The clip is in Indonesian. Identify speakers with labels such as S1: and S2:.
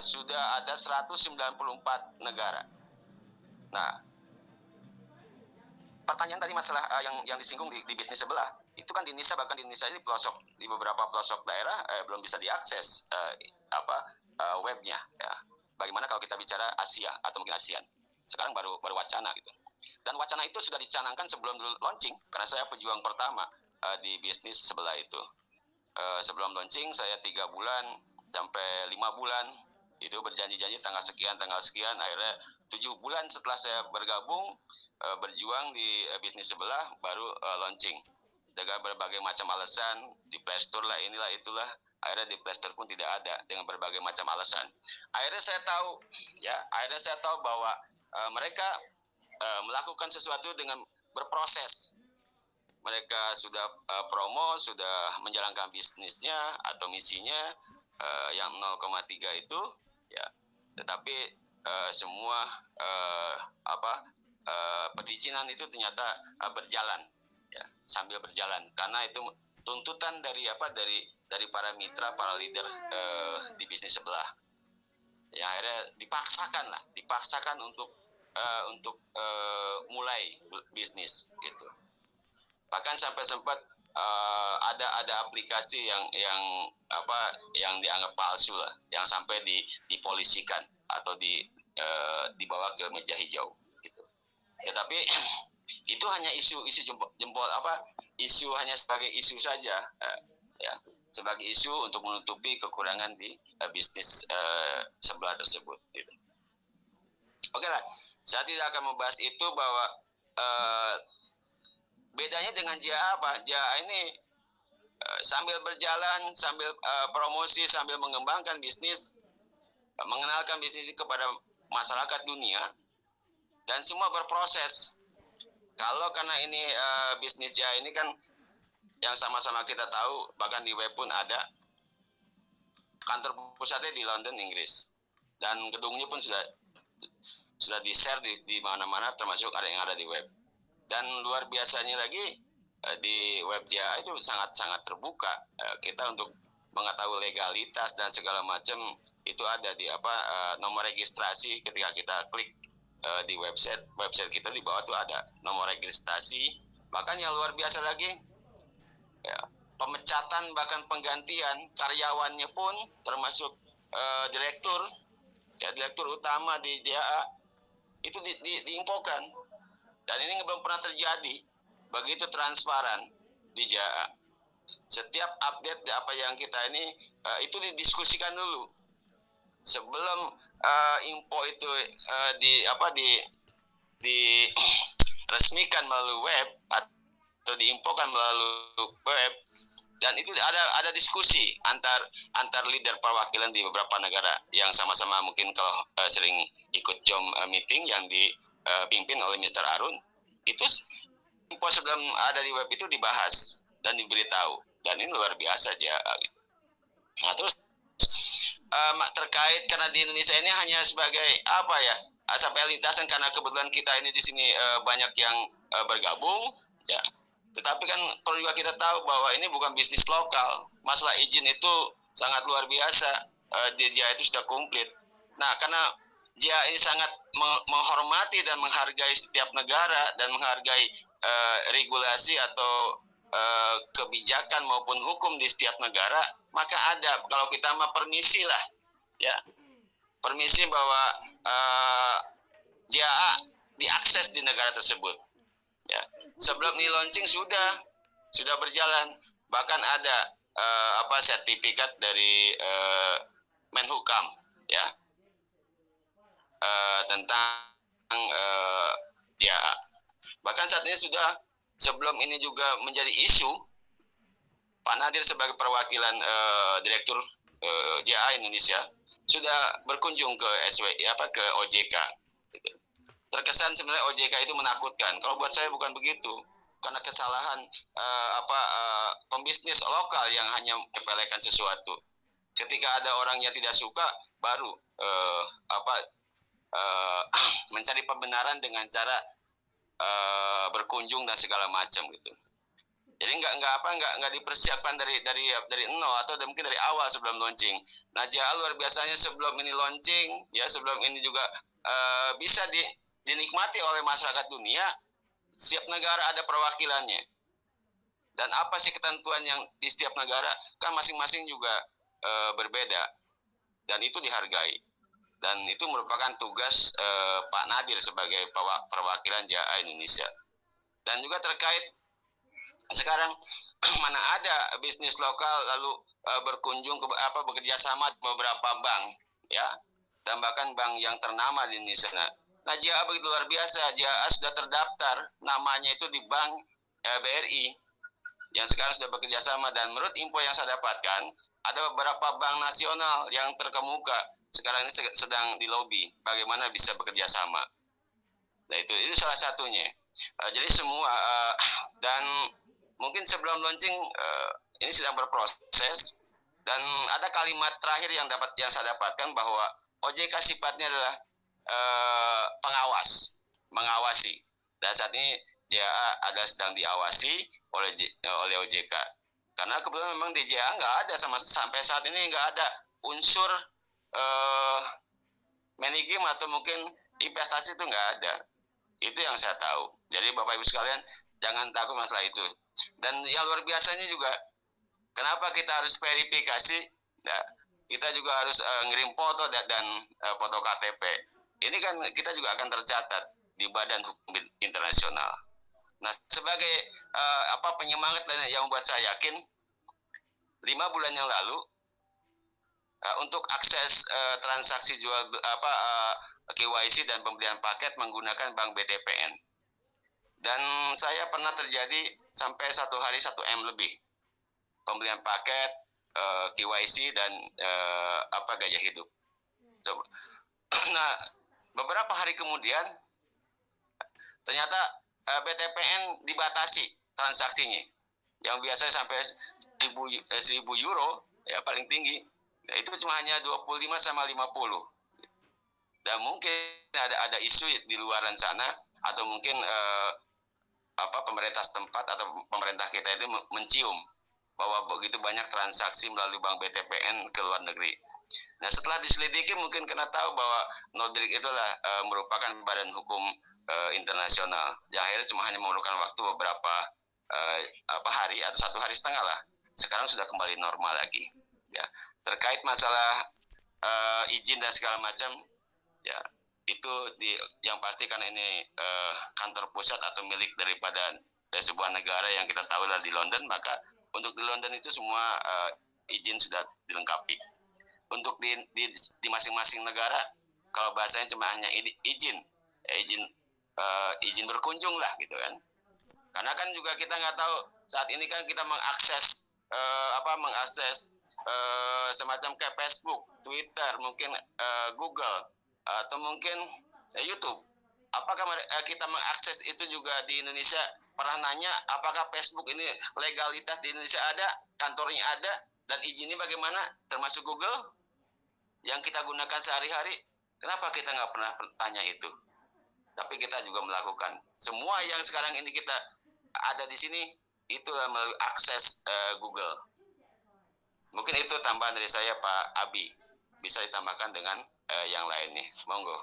S1: sudah ada 194 negara. Nah, pertanyaan tadi masalah yang disinggung di bisnis sebelah, itu kan di Indonesia, bahkan di Indonesia ini pelosok, di beberapa pelosok daerah belum bisa diakses webnya. Ya. Bagaimana kalau kita bicara Asia atau mungkin ASEAN? Sekarang baru wacana gitu. Dan wacana itu sudah dicanangkan sebelum launching, karena saya pejuang pertama di bisnis sebelah itu. Sebelum launching saya 3 bulan sampai 5 bulan itu berjanji-janji tanggal sekian, akhirnya 7 bulan setelah saya bergabung berjuang di bisnis sebelah baru launching dengan berbagai macam alasan, di Play Store lah, inilah itulah, akhirnya di Play Store pun tidak ada dengan berbagai macam alasan. Akhirnya saya tahu bahwa mereka melakukan sesuatu dengan berproses. Mereka sudah promo, sudah menjalankan bisnisnya atau misinya yang 0,3 itu, ya. Tetapi semua perizinan itu ternyata berjalan, ya, sambil berjalan, karena itu tuntutan dari para mitra, para leader di bisnis sebelah. Ya, akhirnya dipaksakan untuk mulai bisnis gitu. Bahkan sampai sempat ada aplikasi yang dianggap palsu lah, yang sampai dipolisikan atau dibawa ke meja hijau gitu. Ya, tapi itu hanya isu jempol isu hanya sebagai isu saja, ya, sebagai isu untuk menutupi kekurangan di bisnis sebelah tersebut gitu. Oke lah, saya tidak akan membahas itu, bahwa bedanya dengan JA apa? JA ini sambil berjalan, sambil promosi, sambil mengembangkan bisnis, mengenalkan bisnis kepada masyarakat dunia, dan semua berproses. Kalau karena ini bisnis JA ini kan yang sama-sama kita tahu, bahkan di web pun ada, kantor pusatnya di London, Inggris, dan gedungnya pun sudah di-share di mana-mana, termasuk ada yang ada di web. Dan luar biasanya lagi di web JA itu sangat terbuka. Kita untuk mengetahui legalitas dan segala macam itu ada di nomor registrasi. Ketika kita klik di website kita, di bawah tuh ada nomor registrasi. Bahkan yang luar biasa lagi, ya, pemecatan bahkan penggantian karyawannya pun, termasuk direktur utama di JA itu diinfokan. Dan ini belum pernah terjadi, begitu transparan di JA. Setiap update apa yang kita ini itu didiskusikan dulu sebelum info itu diresmikan melalui web atau diinfokan melalui web. Dan itu ada diskusi antar leader perwakilan di beberapa negara yang sama-sama mungkin kalau sering ikut JOM meeting yang dipimpin oleh Mr. Arun, itu info sebelum ada di web itu dibahas dan diberitahu, dan ini luar biasa aja. Nah, terus terkait karena di Indonesia ini hanya sebagai sampai lintasan, karena kebetulan kita ini di sini banyak yang bergabung, ya. Tetapi kan perlu juga kita tahu bahwa ini bukan bisnis lokal. Masalah izin itu sangat luar biasa. JA itu sudah komplit. Nah, karena JA ini sangat menghormati dan menghargai setiap negara dan menghargai regulasi atau kebijakan maupun hukum di setiap negara, maka ada, kalau kita permisi lah, ya, permisi bahwa JA diakses di negara tersebut. Ya, sebelum ini launching sudah berjalan, bahkan ada sertifikat dari Menhukam, ya, tentang JA. Bahkan saat ini sebelum ini juga menjadi isu, Pak Nadir sebagai perwakilan Direktur JA Indonesia sudah berkunjung ke ke OJK. Terkesan sebenarnya OJK itu menakutkan. Kalau buat saya bukan begitu, karena kesalahan pembisnis lokal yang hanya menyepelekan sesuatu. Ketika ada orang yang tidak suka, baru mencari pembenaran dengan cara berkunjung dan segala macam gitu. Jadi nggak dipersiapkan dari nol atau mungkin dari awal sebelum launching. Nah, JA luar biasanya sebelum ini launching, ya sebelum ini juga bisa dinikmati oleh masyarakat dunia. Setiap negara ada perwakilannya. Dan apa sih ketentuan yang di setiap negara kan masing-masing juga berbeda, dan itu dihargai. Dan itu merupakan tugas Pak Nadir sebagai perwakilan JA Indonesia. Dan juga terkait sekarang mana ada bisnis lokal lalu berkunjung ke bekerja sama beberapa bank, ya, dan bahkan bank yang ternama di Indonesia. Nah, JA begitu luar biasa. JA sudah terdaftar namanya itu di Bank BRI yang sekarang sudah bekerja sama, dan menurut info yang saya dapatkan ada beberapa bank nasional yang terkemuka sekarang ini sedang di lobby bagaimana bisa bekerja sama. Nah, itu salah satunya. Jadi semua dan mungkin sebelum launching ini sedang berproses, dan ada kalimat terakhir yang saya dapatkan bahwa OJK sifatnya adalah mengawasi. Dan saat ini JA ada sedang diawasi oleh OJK. Karena kebetulan memang di JA nggak ada sampai saat ini nggak ada unsur managing atau mungkin investasi, itu nggak ada. Itu yang saya tahu. Jadi Bapak Ibu sekalian jangan takut masalah itu. Dan yang luar biasanya juga, kenapa kita harus verifikasi? Nah, kita juga harus ngirim foto dan foto KTP. Ini kan kita juga akan tercatat di Badan Hukum Internasional. Nah, sebagai penyemangat yang membuat saya yakin, 5 bulan yang lalu untuk akses transaksi jual KYC dan pembelian paket menggunakan Bank BTPN. Dan saya pernah terjadi sampai 1 hari 1 M lebih pembelian paket, KYC dan gaya hidup. Coba. Nah, beberapa hari kemudian ternyata BTPN dibatasi transaksinya, yang biasanya sampai 1.000 euro ya paling tinggi, ya, itu cuma hanya 25 sama 50. Dan mungkin ada isu di luaran sana, atau mungkin pemerintah setempat atau pemerintah kita itu mencium bahwa begitu banyak transaksi melalui Bank BTPN ke luar negeri. Nah, setelah diselidiki mungkin kena tahu bahwa NODRIC itulah merupakan badan hukum internasional yang akhirnya cuma hanya memerlukan waktu beberapa hari atau 1 hari setengah lah. Sekarang sudah kembali normal lagi. Ya, terkait masalah izin dan segala macam, ya itu yang pasti karena ini kantor pusat atau milik daripada sebuah negara yang kita tahu lah di London, maka untuk di London itu semua izin sudah dilengkapi. Untuk di masing-masing negara, kalau bahasanya cuma hanya izin berkunjung lah gitu kan. Karena kan juga kita nggak tahu saat ini kan kita mengakses semacam kayak Facebook, Twitter, mungkin Google, atau mungkin YouTube. Apakah kita mengakses itu juga di Indonesia? Pernah nanya apakah Facebook ini legalitas di Indonesia ada, kantornya ada, dan izinnya bagaimana, termasuk Google yang kita gunakan sehari-hari? Kenapa kita nggak pernah tanya itu? Tapi kita juga melakukan. Semua yang sekarang ini kita ada di sini itu melalui akses Google. Mungkin itu tambahan dari saya, Pak Abi. Bisa ditambahkan dengan yang lainnya. Monggo.